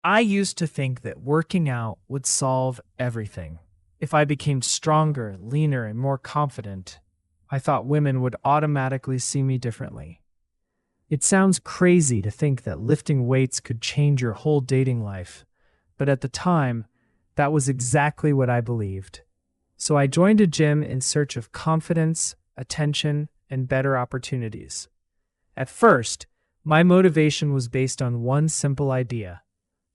I used to think that working out would solve everything. If I became stronger, leaner, and more confident, I thought women would automatically see me differently. It sounds crazy to think that lifting weights could change your whole dating life, but at the time, that was exactly what I believed. So I joined a gym in search of confidence, attention, and better opportunities. At first, my motivation was based on one simple idea.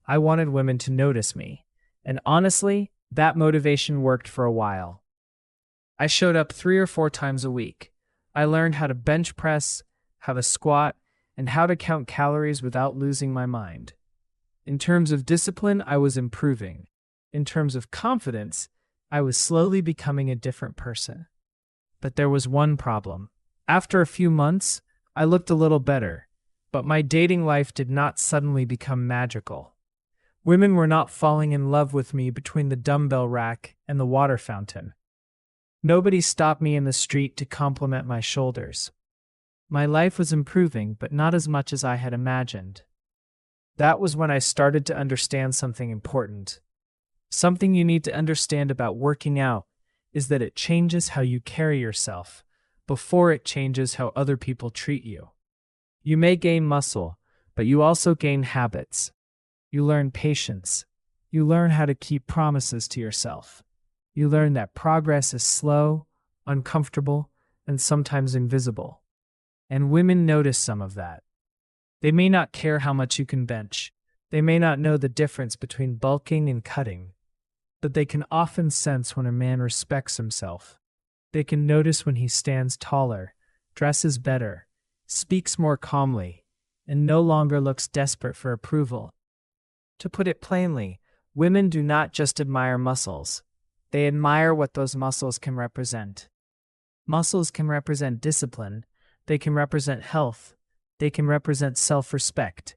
I wanted women to notice me, and honestly, that motivation worked for a while. I showed up 3 or 4 times a week. I learned how to bench press, how to squat, and how to count calories without losing my mind. In terms of discipline, I was improving. In terms of confidence, I was slowly becoming a different person. But there was one problem. After a few months, I looked a little better, but my dating life did not suddenly become magical. Women were not falling in love with me between the dumbbell rack and the water fountain. Nobody stopped me in the street to compliment my shoulders. My life was improving, but not as much as I had imagined. That was when I started to understand something important. Something you need to understand about working out is that it changes how you carry yourself before it changes how other people treat you. You may gain muscle, but you also gain habits. You learn patience. You learn how to keep promises to yourself. You learn that progress is slow, uncomfortable, and sometimes invisible. And women notice some of that. They may not care how much you can bench. They may not know the difference between bulking and cutting. But they can often sense when a man respects himself. They can notice when he stands taller, dresses better, speaks more calmly, and no longer looks desperate for approval. To put it plainly, women do not just admire muscles. They admire what those muscles can represent. Muscles can represent discipline. They can represent health. They can represent self-respect.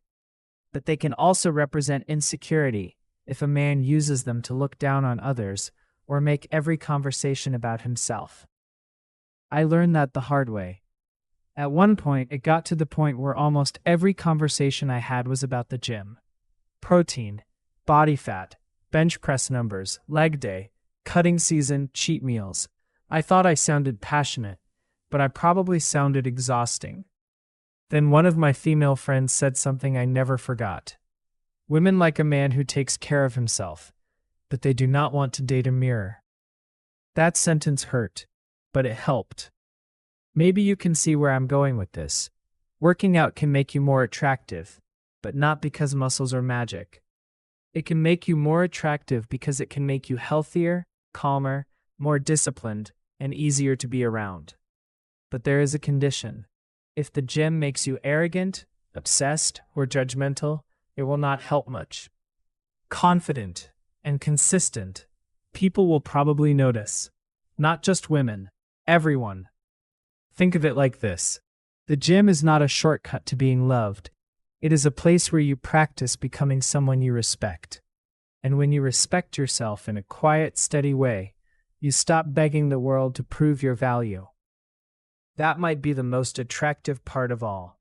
But they can also represent insecurity if a man uses them to look down on others or make every conversation about himself. I learned that the hard way. At one point, it got to the point where almost every conversation I had was about the gym. Protein, body fat, bench press numbers, leg day, cutting season, cheat meals. I thought I sounded passionate, but I probably sounded exhausting. Then one of my female friends said something I never forgot. Women like a man who takes care of himself, but they do not want to date a mirror. That sentence hurt, but it helped. Maybe you can see where I'm going with this. Working out can make you more attractive, but not because muscles are magic. It can make you more attractive because it can make you healthier, calmer, more disciplined, and easier to be around. But there is a condition. If the gym makes you arrogant, obsessed, or judgmental, it will not help much. Confident and consistent, people will probably notice. Not just women, everyone. Think of it like this. The gym is not a shortcut to being loved. It is a place where you practice becoming someone you respect. And when you respect yourself in a quiet, steady way, you stop begging the world to prove your value. That might be the most attractive part of all.